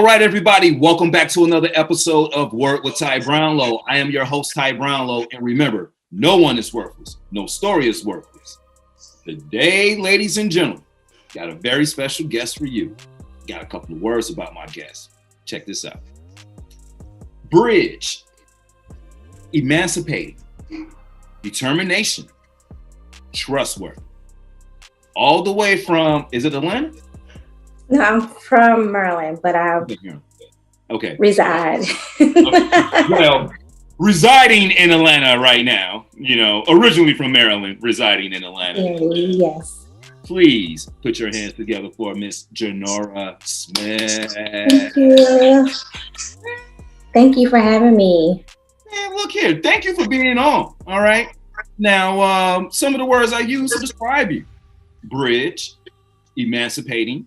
All right, everybody, welcome back to another episode of Word with Ty Brownlow. I am your host, Ty Brownlow, and remember, no one is worthless. No story is worthless. Today, ladies and gentlemen, got a very special guest for you. Got a couple of words about my guest. Check this out. Bridge, emancipating, determination, trustworthy. All the way from, is it Atlanta? No, I'm from Maryland, but I reside. Well, residing in Atlanta right now, originally from Maryland, residing in Atlanta. Yes. Please put your hands together for Miss Genora Smith. Thank you. Thank you for having me. Man, look here. Thank you for being on. All right. Now, some of the words I use to describe you. Bridge, emancipating,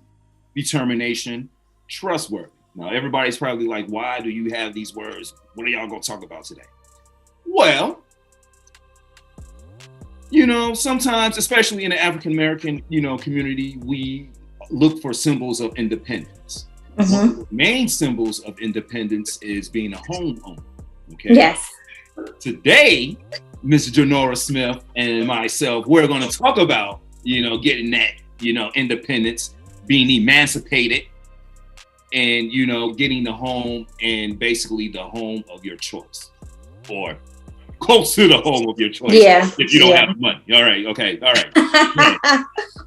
determination, trustworthy. Now, everybody's probably like, why do you have these words? What are y'all going to talk about today? Well, sometimes, especially in the African-American, community, we look for symbols of independence. Mm-hmm. One of the main symbols of independence is being a homeowner. Okay. Yes. Today, Ms. Genora Smith and myself, we're going to talk about, getting that, independence, being emancipated, and, getting the home and basically the home of your choice, or close to the home of your choice. Yeah. If you don't have money. All right. Okay. All right.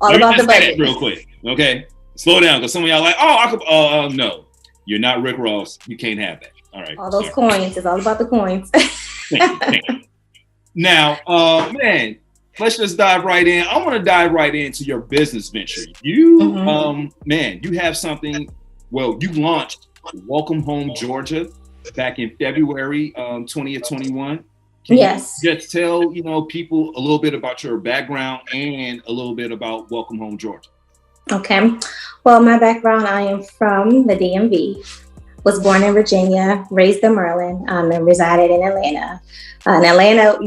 All about the budget. Real quick. Okay. Slow down, because some of y'all like, I could. No, you're not Rick Ross. You can't have that. All right. All those coins. It's all about the coins. Thank you. Now, man, let's just dive right in. I want to dive right into your business venture. You, you have something. Well, you launched Welcome Home Georgia back in February 2021. Yes. You just tell people a little bit about your background and a little bit about Welcome Home Georgia. Okay. Well, my background, I am from the DMV. Was born in Virginia, raised in Maryland, and resided in Atlanta. And Atlanta,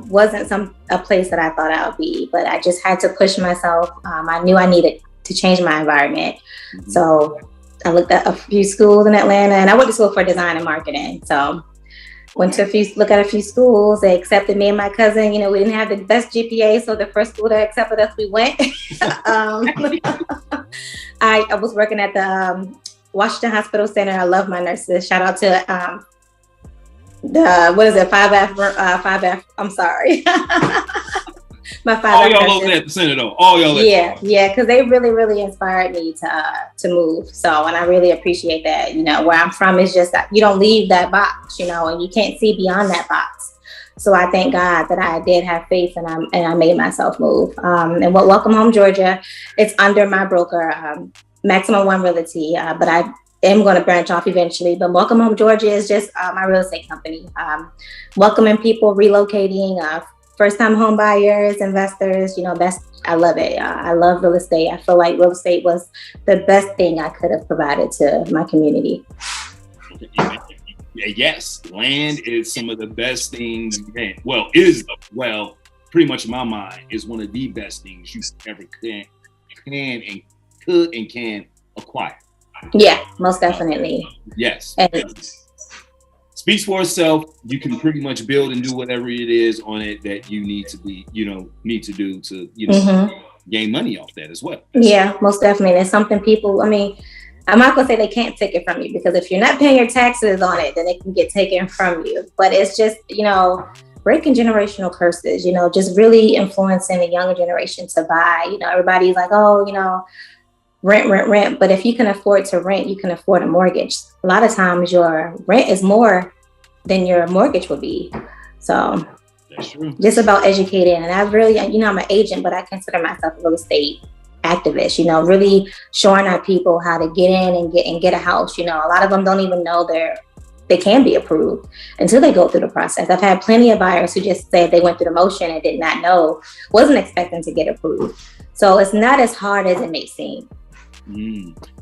wasn't a place that I thought I would be, but I just had to push myself. I knew I needed to change my environment. Mm-hmm. So I looked at a few schools in Atlanta, and I went to school for design and marketing. So went to look at a few schools. They accepted me and my cousin. We didn't have the best GPA, so the first school that accepted us, we went. I was working at the Washington Hospital Center. I love my nurses. Shout out to 5F. I'm sorry. My 5F. All y'all over at the center, though. All y'all. Yeah, because they really, really inspired me to move. So, and I really appreciate that. Where I'm from is just that you don't leave that box, and you can't see beyond that box. So I thank God that I did have faith, and I made myself move. And what Welcome Home Georgia, it's under my broker, Maximum One Realty, but I am going to branch off eventually. But Welcome Home Georgia is just my real estate company, welcoming people, relocating, first-time home buyers, investors. I love it. I love real estate. I feel like real estate was the best thing I could have provided to my community. Yes, land is some of the best things. Pretty much in my mind, is one of the best things you ever can acquire. Yeah, most definitely. Yes. Speaks for itself. You can pretty much build and do whatever it is on it that you need to do to gain money off that as well. Yeah, most definitely. It's something people, I'm not gonna say they can't take it from you, because if you're not paying your taxes on it, then it can get taken from you. But it's just, breaking generational curses, just really influencing the younger generation to buy. Everybody's like, rent. But if you can afford to rent, you can afford a mortgage. A lot of times your rent is more than your mortgage would be. So that's true. Just about educating. And I really, I'm an agent, but I consider myself a real estate activist, really showing our people how to get in and get a house. A lot of them don't even know they can be approved until they go through the process. I've had plenty of buyers who just said they went through the motion and did not know, wasn't expecting to get approved. So it's not as hard as it may seem.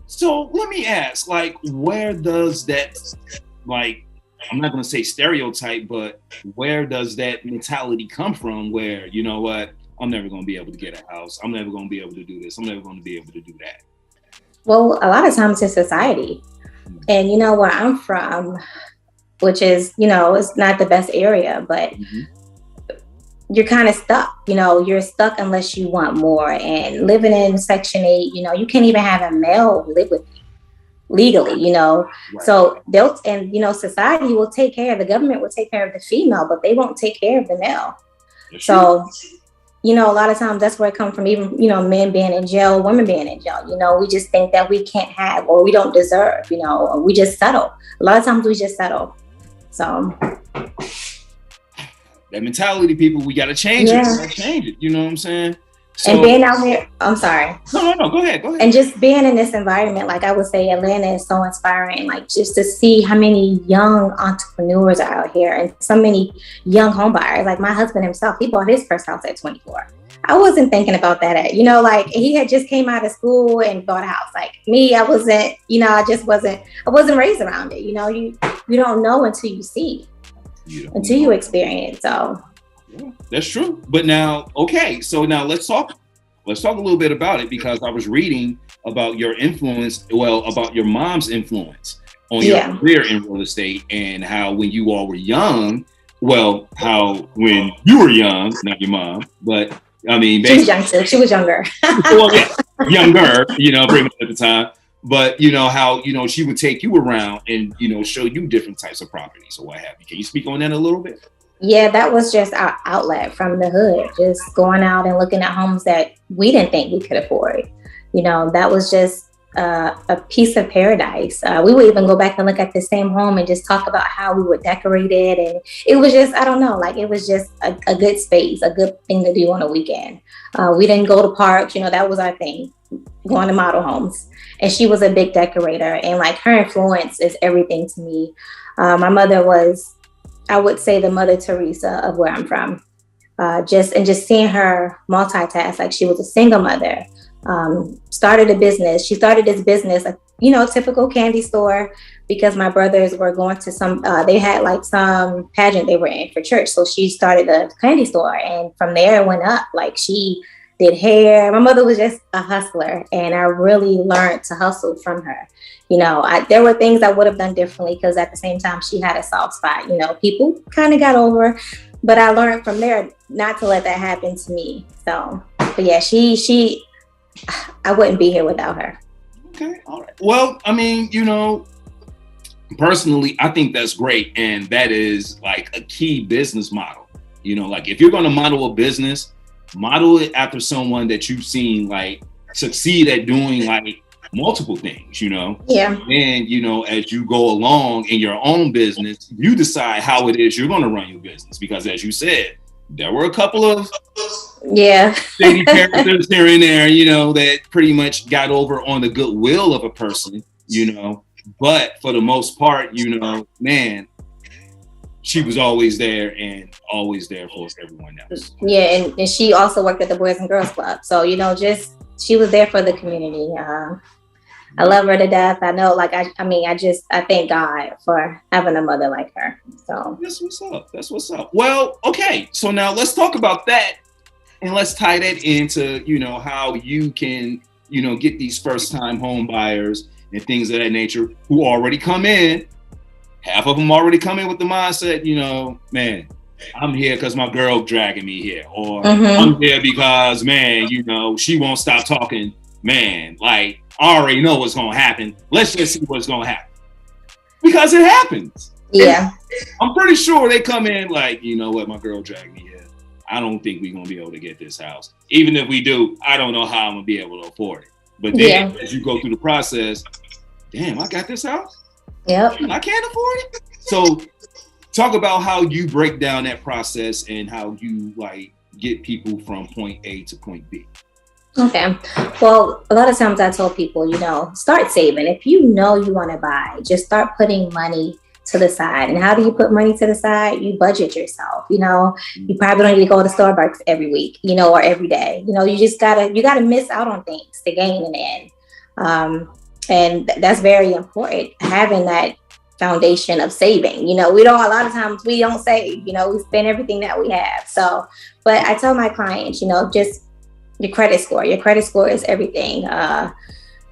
So let me ask, where does that, I'm not going to say stereotype, but where does that mentality come from where, I'm never going to be able to get a house. I'm never going to be able to do this. I'm never going to be able to do that. Well, a lot of times it's society. And you know where I'm from, which is, it's not the best area, but you're kind of stuck. You're stuck unless you want more. And living in Section 8, you can't even have a male live with you legally, Right. So society will take care, the government will take care of the female, but they won't take care of the male. So, a lot of times that's where it comes from, even, men being in jail, women being in jail, we just think that we can't have, or we don't deserve, or we just settle. A lot of times we just settle. So that mentality, people, we got to change it. We gotta change it. You know what I'm saying? So, and being out here, I'm sorry. No. Go ahead. And just being in this environment, like I would say, Atlanta is so inspiring. Like just to see how many young entrepreneurs are out here and so many young home buyers. Like my husband himself, he bought his first house at 24. I wasn't thinking about that like he had just came out of school and bought a house. Like me, I wasn't, I wasn't raised around it. You don't know until you see, until you experience. So. Yeah, that's true. But now, okay, so now let's talk a little bit about it, because I was reading about your influence, about your mom's influence on your career in real estate, and how when you all were young, how when you were young, not your mom, but I mean, basically, she was younger. Younger, pretty much at the time. But how she would take you around and show you different types of properties or what have you. Can you speak on that a little bit? Yeah, that was just our outlet from the hood, just going out and looking at homes that we didn't think we could afford. That was just a piece of paradise. We would even go back and look at the same home and just talk about how we would decorate it. And it was just, I don't know, like it was just a good space, a good thing to do on a weekend. We didn't go to parks, that was our thing, going to model homes. And she was a big decorator, and like her influence is everything to me. My mother was, I would say, the Mother Teresa of where I'm from. Just seeing her multitask, like she was a single mother, started a business. She started this business, a typical candy store, because my brothers were going to some, they had like some pageant they were in for church. So she started a candy store, and from there it went up. Like she did hair. My mother was just a hustler, and I really learned to hustle from her. There were things I would have done differently, because at the same time she had a soft spot. People kind of got over, but I learned from there not to let that happen to me. So, but yeah, she, I wouldn't be here without her. Okay, all right. Well, I mean, personally, I think that's great, and that is like a key business model. Like if you're going to model a business, model it after someone that you've seen like succeed at doing like multiple things, Yeah. And, as you go along in your own business, you decide how it is you're going to run your business. Because as you said, there were a couple of shady characters here and there, that pretty much got over on the goodwill of a person, but for the most part, man, she was always there and always there for everyone else. Yeah. And she also worked at the Boys and Girls Club. So, she was there for the community. I love her to death. I know, like, I thank God for having a mother like her. So that's what's up. Well, okay. So now let's talk about that, and let's tie that into, how you can, get these first time home buyers and things of that nature who already come in. Half of them already come in with the mindset, man, I'm here because my girl dragging me here, or I'm here because, man, she won't stop talking, man, like, I already know what's going to happen. Let's just see what's going to happen. Because it happens. Yeah. And I'm pretty sure they come in like, what, my girl dragged me here. I don't think we're going to be able to get this house. Even if we do, I don't know how I'm going to be able to afford it. But then as you go through the process, damn, I got this house? Yep. I can't afford it? So talk about how you break down that process and how you like get people from point A to point B. Okay. Well, a lot of times I tell people, start saving. If you want to buy, just start putting money to the side. And how do you put money to the side? You budget yourself. You probably don't need to go to Starbucks every week, or every day. You just gotta miss out on things to gain in the end. And that's very important, having that foundation of saving. A lot of times we don't save, we spend everything that we have. So, but I tell my clients, just your credit score is everything.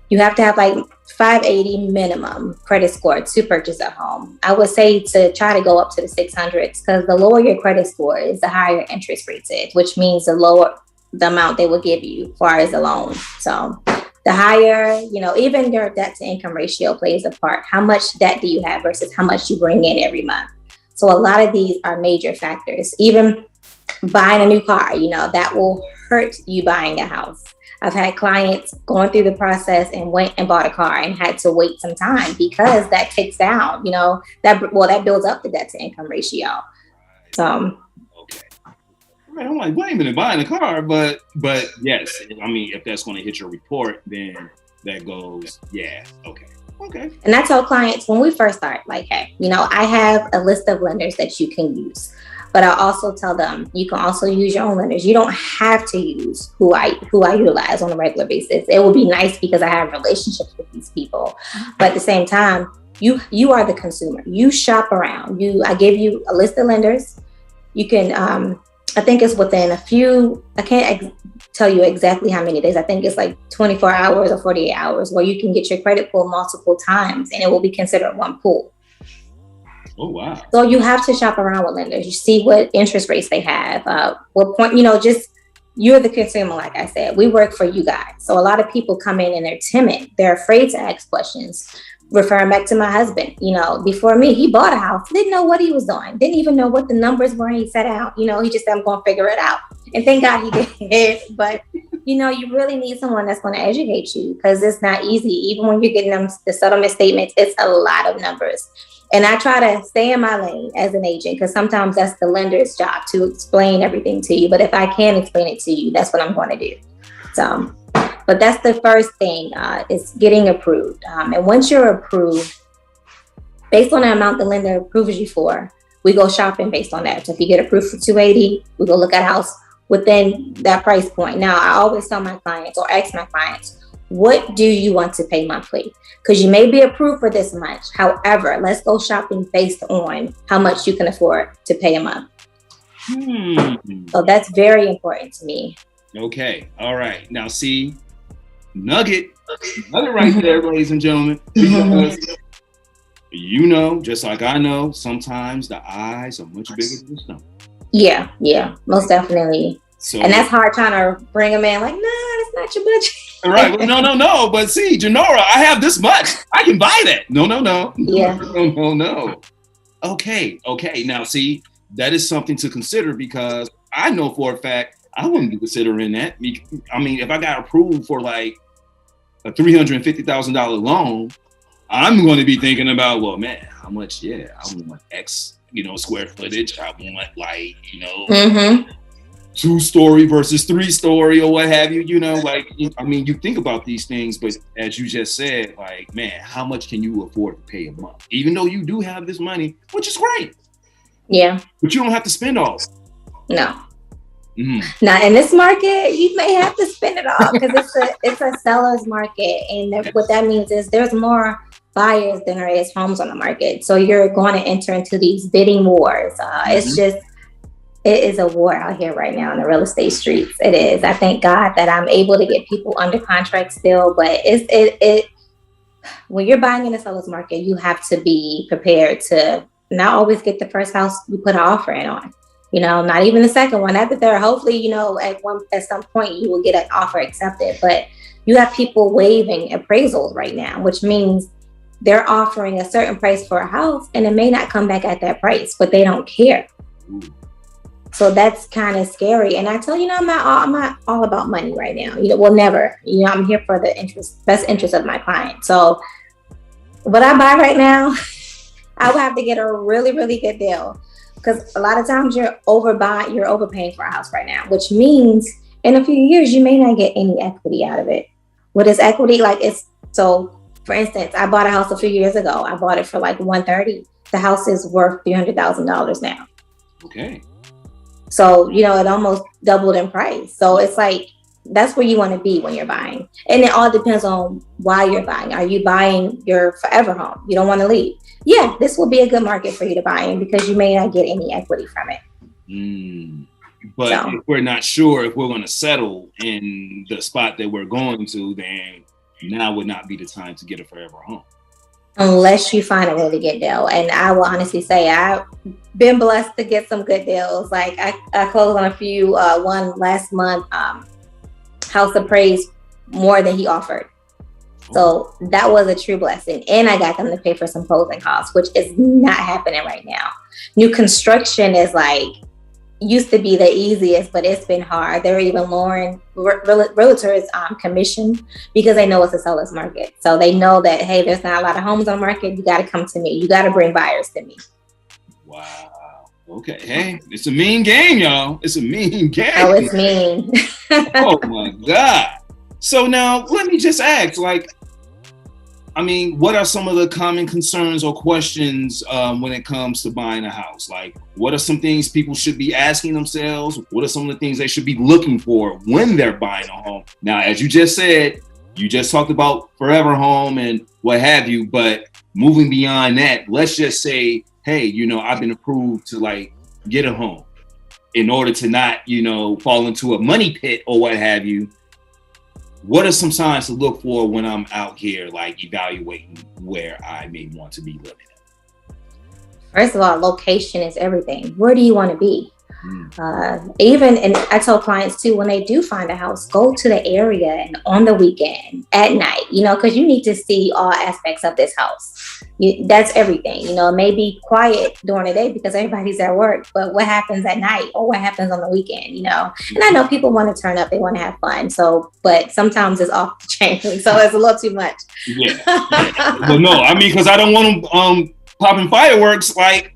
You have to have like 580 minimum credit score to purchase a home. I would say to try to go up to the 600s, because the lower your credit score is, the higher interest rates is, which means the lower the amount they will give you as far as a loan. So the higher, even your debt to income ratio plays a part. How much debt do you have versus how much you bring in every month? So a lot of these are major factors. Even buying a new car, that will hurt you buying a house. I've had clients going through the process and went and bought a car and had to wait some time because that takes down, that builds up the debt to income ratio. So, okay. Right, I'm like, wait a minute, buying a car, but yes, I mean, if that's going to hit your report, then that goes, yeah, okay. And I tell clients when we first start, like, hey, I have a list of lenders that you can use. But I also tell them you can also use your own lenders. You don't have to use who I utilize on a regular basis. It will be nice because I have relationships with these people. But at the same time, you are the consumer. You shop around. I give you a list of lenders. You can, I think it's within a few, I can't tell you exactly how many days. I think it's like 24 hours or 48 hours where you can get your credit pulled multiple times and it will be considered one pull. Oh, wow. So you have to shop around with lenders. You see what interest rates they have, what point, just you're the consumer, like I said. We work for you guys. So a lot of people come in and they're timid. They're afraid to ask questions. Referring back to my husband, before me, he bought a house, didn't know what he was doing, didn't even know what the numbers were. He set out, he just said, I'm going to figure it out. And thank God he did. But, you really need someone that's going to educate you because it's not easy. Even when you're getting them the settlement statements, it's a lot of numbers. And I try to stay in my lane as an agent because sometimes that's the lender's job to explain everything to you. But if I can explain it to you, that's what I'm going to do. So, but that's the first thing is getting approved. And once you're approved, based on the amount the lender approves you for, we go shopping based on that. So if you get approved for 280, we go look at a house within that price point. Now, I always tell my clients or ask my clients, what do you want to pay monthly? Because you may be approved for this much. However, let's go shopping based on how much you can afford to pay a month. So that's very important to me. Okay. All right. Now, see, nugget right there, ladies and gentlemen. Because just like I know, sometimes the eyes are much bigger than the stomach. Yeah, most definitely. So, and that's hard trying to bring them in like, nah, that's not your budget. Right. Well, no. But see, Genora, I have this much. I can buy that. No. Yeah. No. Okay. Now, see, that is something to consider because I know for a fact I wouldn't be considering that. I mean, if I got approved for like a $350,000 loan, I'm going to be thinking about, well, man, how much? Yeah, I want X, square footage. I want like, 2-story versus 3-story or what have you, you think about these things, but as you just said, like, man, how much can you afford to pay a month? Even though you do have this money, which is great. Yeah. But you don't have to spend all. No. Now in this market, you may have to spend it all because it's a seller's market. And what that means is there's more buyers than there is homes on the market. So you're going to enter into these bidding wars. It is a war out here right now in the real estate streets. It is. I thank God that I'm able to get people under contract still, but when you're buying in the seller's market, you have to be prepared to not always get the first house you put an offer in on. Not even the second one, not the third. Hopefully, at some point you will get an offer accepted. But you have people waiving appraisals right now, which means they're offering a certain price for a house and it may not come back at that price, but they don't care. So that's kind of scary. And I tell you, I'm not all about money right now. Never. I'm here for the best interest of my client. So what I buy right now, I would have to get a really, really good deal. Because a lot of times you're overpaying for a house right now, which means in a few years, you may not get any equity out of it. What is equity? For instance, I bought a house a few years ago. I bought it for like $130,000. The house is worth $300,000 now. Okay. So, it almost doubled in price. So it's like, that's where you want to be when you're buying. And it all depends on why you're buying. Are you buying your forever home? You don't want to leave. Yeah, this will be a good market for you to buy in because you may not get any equity from it. But if we're not sure if we're going to settle in the spot that we're going to, then now would not be the time to get a forever home. Unless you find a really good deal. And I will honestly say I've been blessed to get some good deals. Like I closed on a few, one last month, house appraised more than he offered. So that was a true blessing. And I got them to pay for some closing costs, which is not happening right now. New construction is like, used to be the easiest, but it's been hard. They're even lowering realtors' commission because they know it's a seller's market. So they know that, hey, there's not a lot of homes on the market. You got to come to me. You got to bring buyers to me. Wow. Okay. Hey, it's a mean game, y'all. It's a mean game. Oh, it's mean. Oh my God. So now let me just ask, like, I mean, what are some of the common concerns or questions when it comes to buying a house? Like, what are some things people should be asking themselves? What are some of the things they should be looking for when they're buying a home? Now, as you just said, you just talked about forever home and what have you, but moving beyond that, let's just say, hey, you know, I've been approved to like get a home in order to not, you know, fall into a money pit or what have you. What are some signs to look for when I'm out here, like evaluating where I may want to be living at? First of all, location is everything. Where do you want to be? Even, and I tell clients too, when they do find a house, go to the area and on the weekend, at night, you know, because you need to see all aspects of this house. That's everything. You know, it may be quiet during the day because everybody's at work, but what happens at night or what happens on the weekend, you know? And I know people want to turn up, they want to have fun. So, but sometimes it's off the chain. So it's a little too much. Yeah. Well, no, I mean, because I don't want them popping fireworks like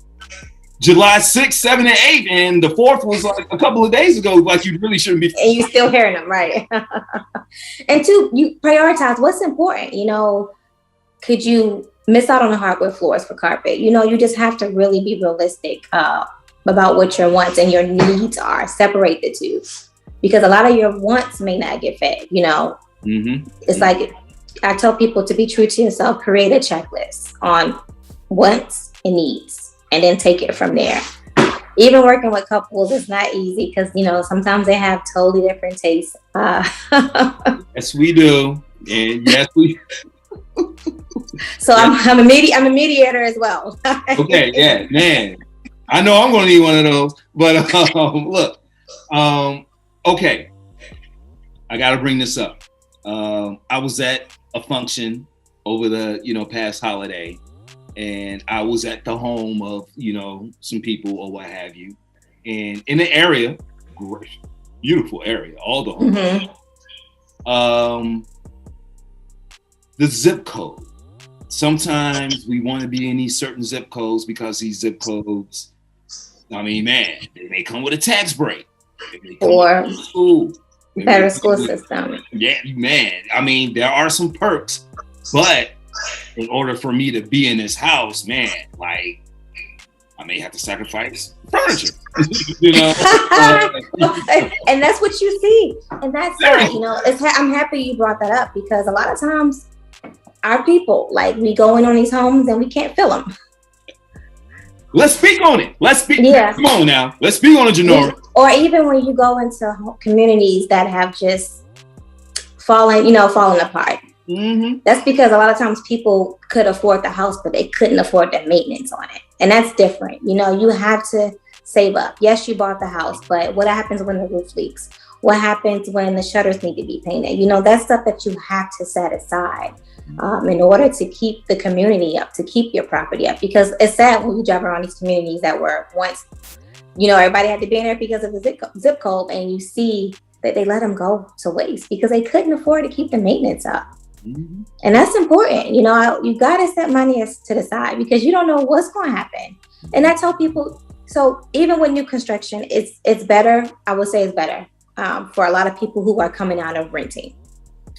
July 6th, 7th, and 8th, and the 4th was like a couple of days ago. Like you really shouldn't be. And you're still hearing them, right? And two, you prioritize what's important. You know, could you miss out on the hardwood floors for carpet? You know, you just have to really be realistic about what your wants and your needs are. Separate the two, because a lot of your wants may not get fed. You know, It's like I tell people to be true to yourself. Create a checklist on wants and needs, and then take it from there. Even working with couples is not easy because, you know, sometimes they have totally different tastes. Yes, we do. And yes, we. So yeah. I'm a mediator as well. Okay, yeah, man. I know I'm going to need one of those. But look, okay. I got to bring this up. I was at a function over the, you know, past holiday. And I was at the home of, you know, some people or what have you. And in the area, great, beautiful area, all the homes. The zip code. Sometimes we want to be in these certain zip codes because these zip codes, I mean, man, they may come with a tax break. Or school. Better school system. Yeah, man. I mean, there are some perks, but in order for me to be in this house, man, like I may have to sacrifice furniture, you know. And that's what you see, and that's you know. I'm happy you brought that up because a lot of times our people, like, we go in on these homes and we can't fill them. Let's speak on it. Let's speak. Yeah. Come on now. Let's speak on it, Genora. Or even when you go into communities that have just fallen apart. That's because a lot of times people could afford the house, but they couldn't afford the maintenance on it. And that's different. You know, you have to save up. Yes, you bought the house, but what happens when the roof leaks? What happens when the shutters need to be painted? You know, that's stuff that you have to set aside in order to keep the community up, to keep your property up. Because it's sad when you drive around these communities that were once, you know, everybody had to be in there because of the zip code, and you see that they let them go to waste because they couldn't afford to keep the maintenance up. And that's important. You know, you got to set money to the side because you don't know what's going to happen. And I tell people, so even with new construction, it's better. I would say it's better for a lot of people who are coming out of renting.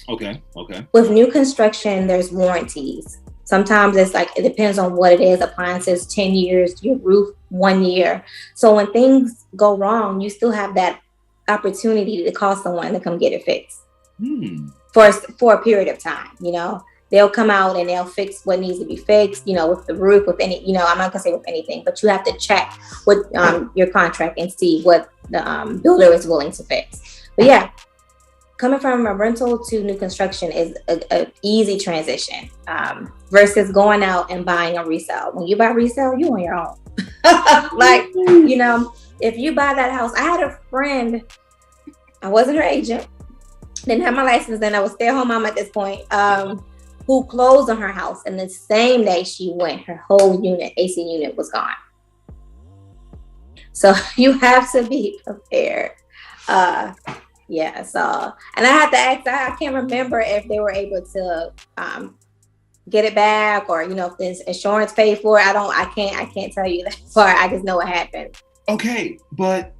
Okay. With new construction, there's warranties. Sometimes it's like, it depends on what it is. Appliances, 10 years, your roof, 1 year. So when things go wrong, you still have that opportunity to call someone to come get it fixed. For a period of time. You know, they'll come out and they'll fix what needs to be fixed, you know, with the roof, with any, you know, I'm not gonna say with anything, but you have to check with your contract and see what the builder is willing to fix. But yeah, coming from a rental to new construction is a easy transition versus going out and buying a resale. When you buy resale, you on your own. Like, you know, if you buy that house, I had a friend, I wasn't her agent, didn't have my license, and I was stay-at-home mom at this point, who closed on her house, and the same day she went, her whole unit, AC unit, was gone. So you have to be prepared. Yeah, so, and I had to ask, I can't remember if they were able to get it back, or, you know, if this insurance paid for it. I can't tell you that part. I just know what happened. Okay, but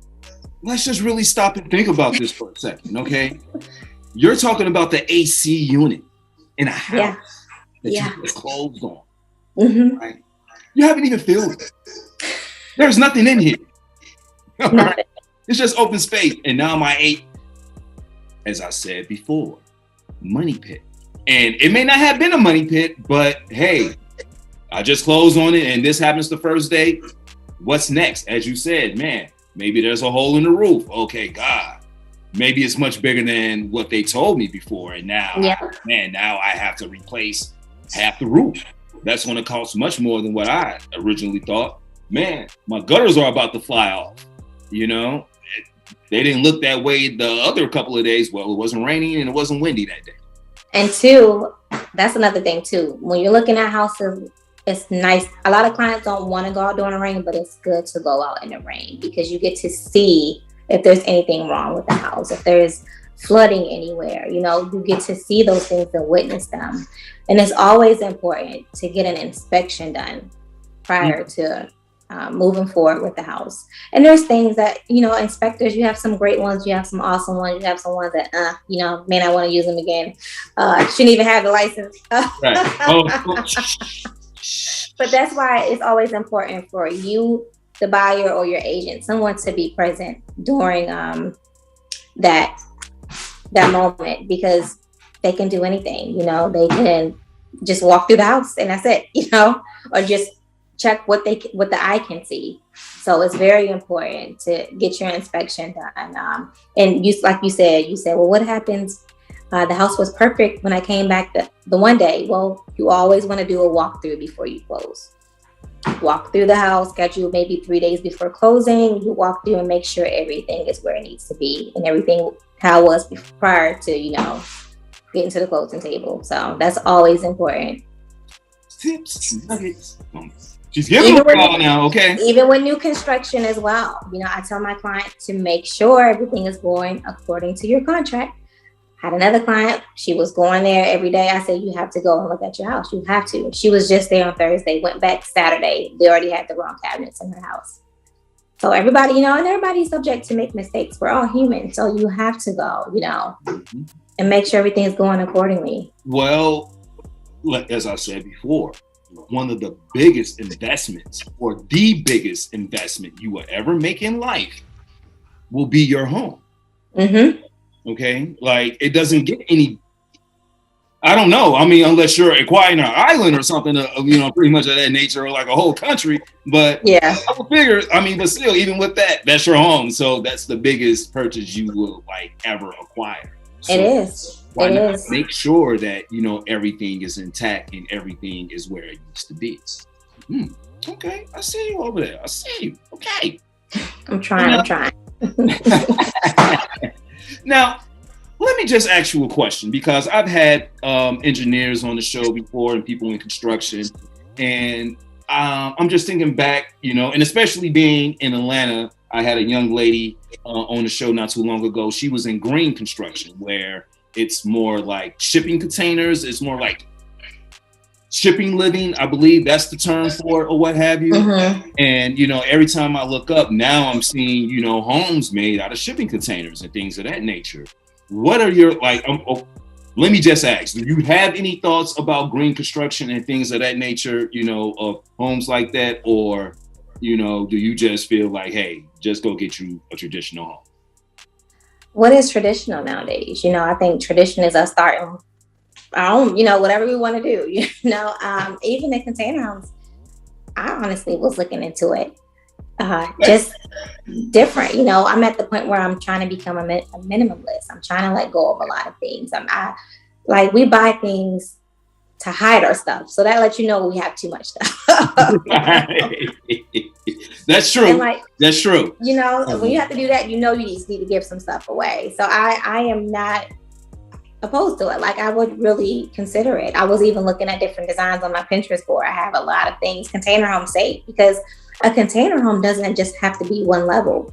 let's just really stop and think about this for a second, okay? You're talking about the AC unit in a house that you just closed on, right? You haven't even filled it. There's nothing in here. Right? It's just open space. And now my 8, as I said before, money pit. And it may not have been a money pit, but hey, I just closed on it and this happens the first day. What's next? As you said, man, maybe there's a hole in the roof. Okay, God, maybe it's much bigger than what they told me before. And now, now I have to replace half the roof. That's going to cost much more than what I originally thought. Man, my gutters are about to fly off. You know, they didn't look that way the other couple of days. Well, it wasn't raining and it wasn't windy that day. And 2, that's another thing too. When you're looking at houses, it's nice. A lot of clients don't want to go out during the rain, but it's good to go out in the rain because you get to see if there's anything wrong with the house, if there's flooding anywhere. You know, you get to see those things and witness them. And it's always important to get an inspection done prior to moving forward with the house. And there's things that, you know, inspectors, you have some great ones, you have some awesome ones, you have some ones that, you know, may not want to use them again. Shouldn't even have the license. Right. But that's why it's always important for you, the buyer, or your agent, someone to be present during that moment, because they can do anything. You know, they can just walk through the house and that's it. You know, or just check what the eye can see. So it's very important to get your inspection done. And you, like you said, well, what happens? The house was perfect when I came back the one day. Well, you always want to do a walkthrough before you close. Walk through the house, schedule maybe 3 days before closing. You walk through and make sure everything is where it needs to be and everything how it was prior to, you know, getting to the closing table. So that's always important. Tips, nuggets. She's giving a call now, okay? Even with new construction as well. You know, I tell my client to make sure everything is going according to your contract. Had another client, she was going there every day. I said, you have to go and look at your house. You have to. She was just there on Thursday, went back Saturday. They already had the wrong cabinets in her house. So everybody, you know, and everybody's subject to make mistakes. We're all human. So you have to go, you know, and make sure everything is going accordingly. Well, as I said before, one of the biggest investments, or the biggest investment you will ever make in life, will be your home. Okay, like it doesn't get any. I don't know. I mean, unless you're acquiring an island or something, you know, pretty much of that nature, or like a whole country. But yeah, I would figure. I mean, but still, even with that, that's your home. So that's the biggest purchase you will like ever acquire. So it is. Why not make sure that, you know, everything is intact and everything is where it used to be? Okay, I see you over there. I see you. Okay, I'm trying. Now, let me just ask you a question, because I've had engineers on the show before and people in construction, and I'm just thinking back, you know, and especially being in Atlanta, I had a young lady on the show not too long ago. She was in green construction, where it's more like shipping containers. It's more like shipping living, I believe that's the term for it, or what have you. And, you know, every time I look up now, I'm seeing, you know, homes made out of shipping containers and things of that nature. What are your, like, let me just ask, do you have any thoughts about green construction and things of that nature, you know, of homes like that? Or, you know, do you just feel like, hey, just go get you a traditional home? What is traditional nowadays? You know, I think tradition is us starting our own, you know, whatever we want to do, you know, even the container homes, I honestly was looking into it. just different. I'm at the point where I'm trying to become a minimalist. I'm trying to let go of a lot of things. Like we buy things to hide our stuff. So that lets you know we have too much stuff. That's true. That's true. When you have to do that, you just need to give some stuff away. So I am not opposed to it. Like I would really consider it. I was even looking at different designs on my Pinterest board. I have a lot of things container home safe, because a container home doesn't just have to be one level.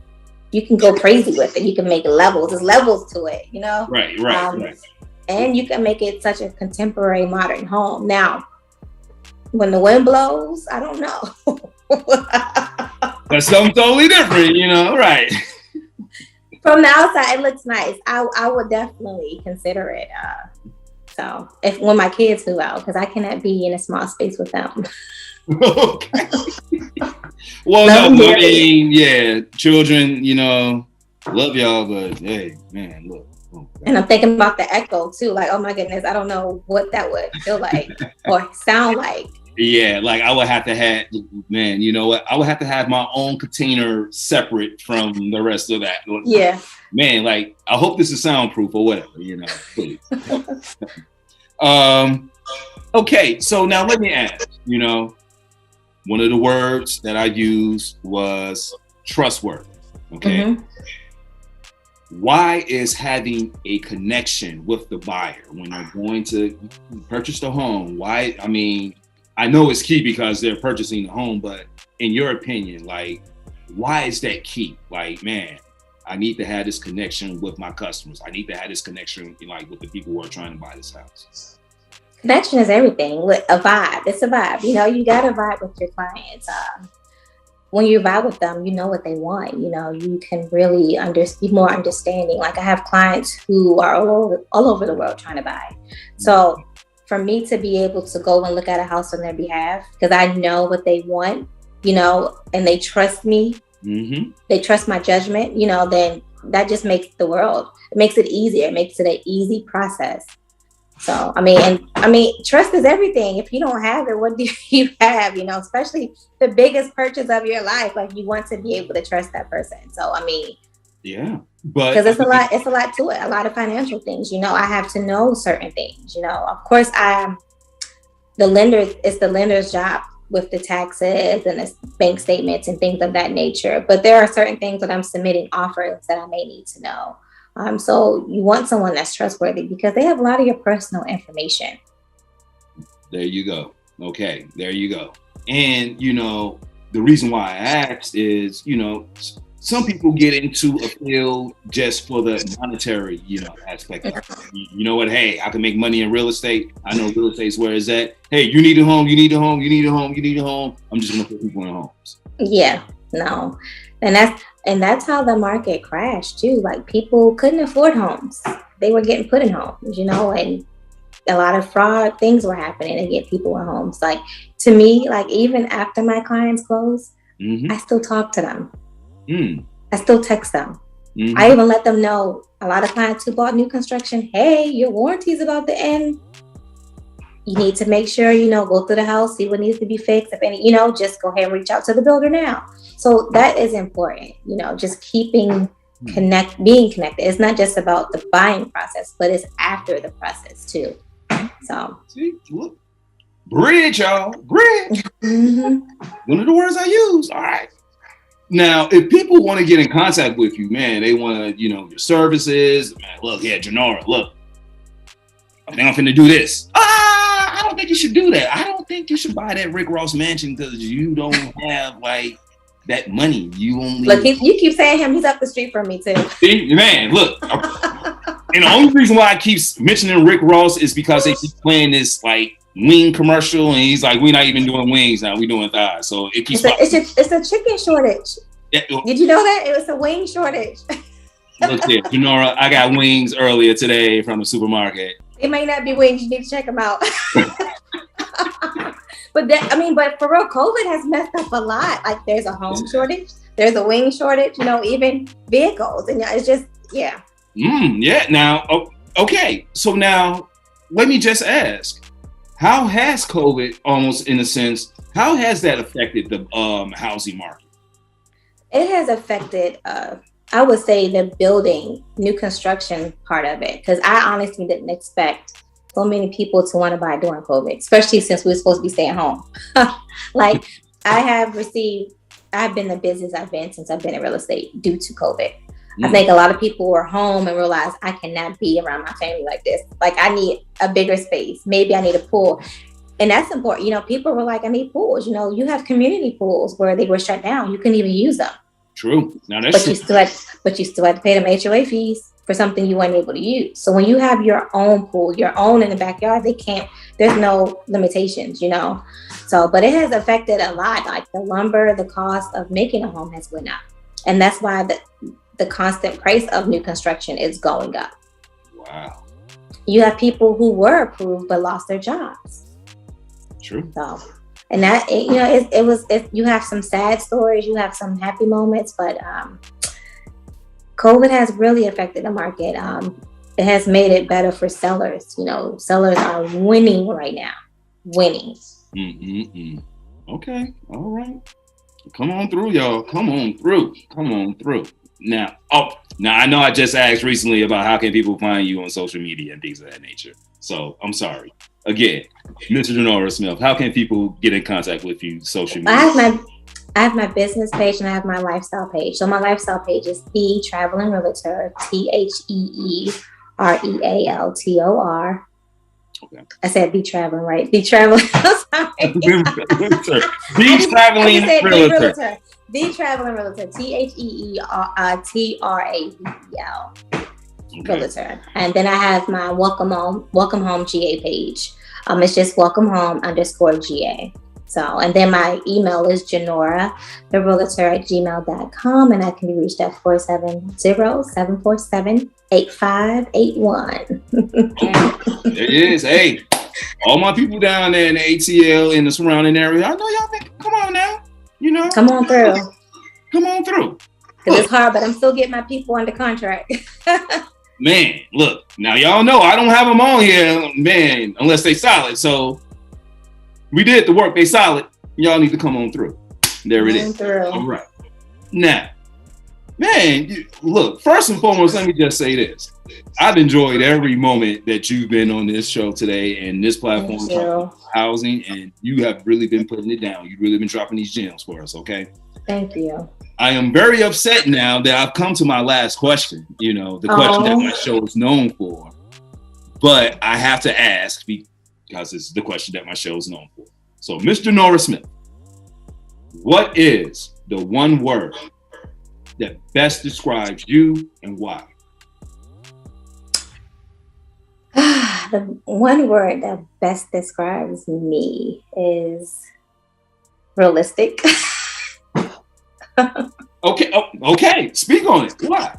You can go crazy with it. You can make levels. There's levels to it, Right. And you can make it such a contemporary modern home. Now, when the wind blows, I don't know. That's something totally different, right? From the outside, it looks nice. I would definitely consider it. So when my kids move out, because I cannot be in a small space with them. Okay. Well, no, I mean, yeah, children, love y'all, but hey, man, look. And I'm thinking about the echo too. Like, oh my goodness, I don't know what that would feel like or sound like. Yeah, like I would have to have, man, you know what? I would have to have my own container separate from the rest of that. Yeah. Man, like, I hope this is soundproof or whatever, please. Okay, so now let me ask, one of the words that I used was trustworthy, okay? Mm-hmm. Why is having a connection with the buyer when they're going to purchase the home? Why? I mean, I know it's key because they're purchasing the home, but in your opinion, like, why is that key? Like, man, I need to have this connection with my customers. I need to have this connection, like, with the people who are trying to buy this house. Connection is everything. With a vibe, it's a vibe. You got to vibe with your clients. When you vibe with them, you know what they want. You can really be more understanding. Like I have clients who are all over the world trying to buy. So for me to be able to go and look at a house on their behalf, because I know what they want, and they trust me, mm-hmm. They trust my judgment, then that just makes the world. It makes it easier. It makes it an easy process. So, I mean, trust is everything. If you don't have it, what do you have? Especially the biggest purchase of your life. Like you want to be able to trust that person. So, I mean, yeah, but because it's a lot to it. A lot of financial things. I have to know certain things. Of course, it's the lender's job with the taxes and the bank statements and things of that nature. But there are certain things that I'm submitting offers that I may need to know. So you want someone that's trustworthy because they have a lot of your personal information. There you go. Okay, there you go. And, the reason why I asked is, some people get into a field just for the monetary, aspect of it. You know what? Hey, I can make money in real estate. I know real estate's where it's at. Hey, you need a home, you need a home, you need a home, you need a home. I'm just going to put people in homes. Yeah, no. And that's how the market crashed too. Like people couldn't afford homes. They were getting put in homes, and a lot of fraud things were happening to get people in homes. Like to me, like even after my clients close, mm-hmm. I still talk to them. Mm. I still text them. Mm-hmm. I even let them know, a lot of clients who bought new construction, hey, your warranty's about to end. You need to make sure, go through the house, see what needs to be fixed. If any, just go ahead and reach out to the builder now. So that is important, just keeping being connected. It's not just about the buying process, but it's after the process too. So see, look, bridge, y'all, bridge. Mm-hmm. One of the words I use. All right. Now, if people want to get in contact with you, man, they want to, your services. Man, look, yeah, Genora, look, I think I'm finna do this. I don't think you should do that. I don't think you should buy that Rick Ross mansion because you don't have like that money. You only look. You keep saying him. He's up the street from me too. See, man, look. And the only reason why I keep mentioning Rick Ross is because they keep playing this like wing commercial, and he's like, "We're not even doing wings now. We're doing thighs." So it keeps. It's a chicken shortage. Yeah. Did you know that it was a wing shortage? Look there, Genora. I got wings earlier today from the supermarket. It may not be wings. You need to check them out. But for real, COVID has messed up a lot. Like there's a home shortage, there's a wing shortage, even vehicles, and it's just yeah. Yeah. Now, okay. So now, let me just ask: how has COVID, almost in a sense, how has that affected the housing market? It has affected, I would say, the building, new construction part of it, because I honestly didn't expect so many people to want to buy during COVID, especially since we were supposed to be staying home. Like I've been the business I've been since I've been in real estate due to COVID. I think a lot of people were home and realized I cannot be around my family like this. Like I need a bigger space. Maybe I need a pool. And that's important. You know, people were like, I need pools. You know, you have community pools where they were shut down. You couldn't even use them. True. Now that's true. You still had to pay them HOA fees for something you weren't able to use. So when you have your own pool, your own in the backyard, there's no limitations, you know? So, but it has affected a lot. Like the lumber, the cost of making a home has went up. And that's why the constant price of new construction is going up. Wow. You have people who were approved but lost their jobs. True. So, and that, you know, you have some sad stories, you have some happy moments, but COVID has really affected the market. It has made it better for sellers. You know, sellers are winning right now. Winning. Okay. All right. Come on through, y'all. Come on through. Now I know I just asked recently about how can people find you on social media and things of that nature. So I'm sorry. Again, Mr. Genora Smith, how can people get in contact with you social media? I have my business page and I have my lifestyle page. So my lifestyle page is The Traveling Realtor, TheeRealtor. Okay. I said be traveling, right? Be traveling. The Traveling Realtor. The Traveling Realtor, TheeRealtor. Realtor. And then I have my Welcome Home GA page. It's just Welcome Home _GA. So, and then my email is Genora, the realtor @gmail.com, and I can be reached at 470-747-8581. There it is. Hey, all my people down there in the ATL in the surrounding area, I know y'all think, come on now, you know. Come on through. Because it's hard, but I'm still getting my people under contract. Man, look, now y'all know I don't have them on here, man, unless they solid. So we did the work, they solid. Y'all need to come on through. There it is. All right. Now, man, look, first and foremost, let me just say this. I've enjoyed every moment that you've been on this show today and this platform talking housing, and you have really been putting it down. You've really been dropping these gems for us, okay? Thank you. I am very upset now that I've come to my last question, you know, the question that my show is known for. But I have to ask because it's the question that my show is known for. So, Mr. Genora Smith, what is the one word that best describes you and why? The one word that best describes me is realistic. Okay. Speak on it. Why?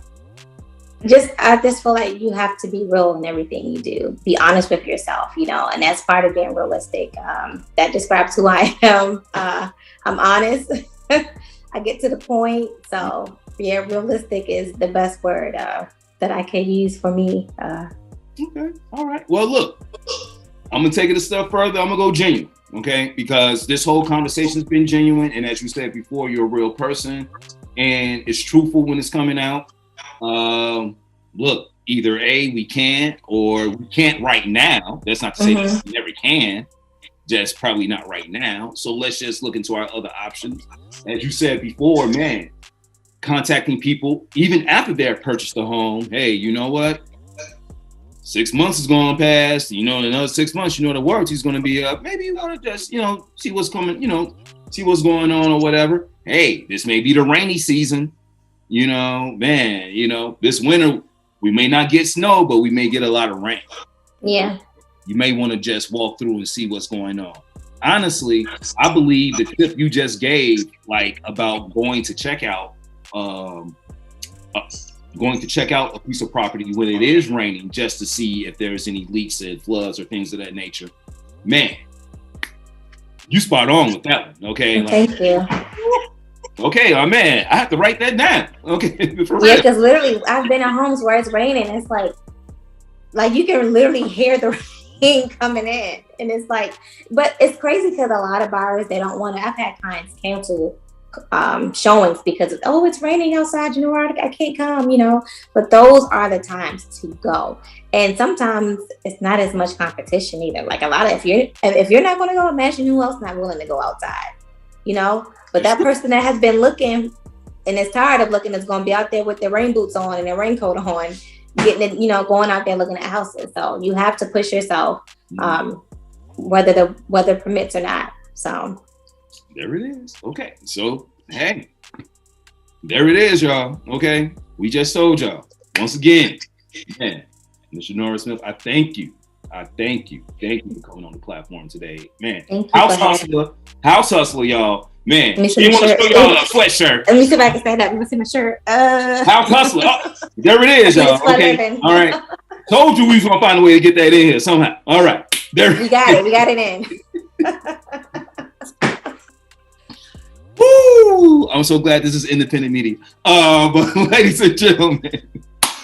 I just feel like you have to be real in everything you do. Be honest with yourself, you know, and that's part of being realistic. That describes who I am. I'm honest. I get to the point. So yeah, realistic is the best word that I can use for me. Okay. All right. Well, look, I'm going to take it a step further. I'm going to go genuine. Okay, because this whole conversation has been genuine, and as you said before, you're a real person, and it's truthful when it's coming out. Look, either A, we can, or we can't right now. That's not to say that we never can, just probably not right now. So let's just look into our other options. As you said before, man, contacting people even after they've purchased a home. Hey, you know what? 6 months is going past, you know, in another 6 months, you know, the warranty's going to be up. Maybe you want to just, you know, see what's coming, you know, see what's going on or whatever. Hey, this may be the rainy season, you know, man, you know, this winter, we may not get snow, but we may get a lot of rain. Yeah. You may want to just walk through and see what's going on. Honestly, I believe the tip you just gave, like about going to check out a piece of property when it is raining just to see if there's any leaks and floods or things of that nature. Man, you spot on with that one, okay? Thank you. Okay, oh man, I have to write that down. Okay, for real. Yeah, because literally I've been at homes where it's raining. It's like you can literally hear the rain coming in. And it's like, but it's crazy because a lot of buyers, they don't want to, I've had clients showings because of, oh, it's raining outside, I can't come, but those are the times to go. And sometimes it's not as much competition either. Like a lot of, if you're not going to go, imagine who else not willing to go outside, but that person that has been looking and is tired of looking is going to be out there with their rain boots on and their raincoat on, getting it, going out there looking at houses. So you have to push yourself, whether the weather permits or not. So there it is. Okay. So, hey, there it is, y'all. Okay. We just told y'all once again, man, Ms. Genora Smith, I thank you. Thank you for coming on the platform today, man. House hustler, y'all. Man, you want to show y'all a sweatshirt. Let me see if I can stand up. Let me see my shirt. House hustler. Oh, there it is, y'all. Okay. All right. Told you we was going to find a way to get that in here somehow. All right. There. We got it. We got it in. Woo! I'm so glad this is independent media. But ladies and gentlemen,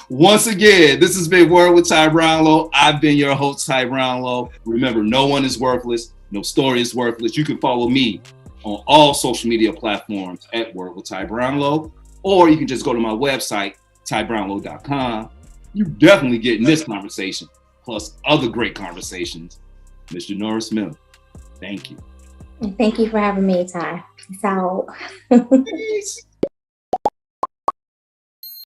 once again, this has been Word with Ty Brownlow. I've been your host, Ty Brownlow. Remember, no one is worthless. No story is worthless. You can follow me on all social media platforms at Word with Ty Brownlow, or you can just go to my website, tybrownlow.com. You definitely getting this conversation, plus other great conversations. Ms. Genora Smith, thank you. Thank you for having me, Ty. Peace out. Peace.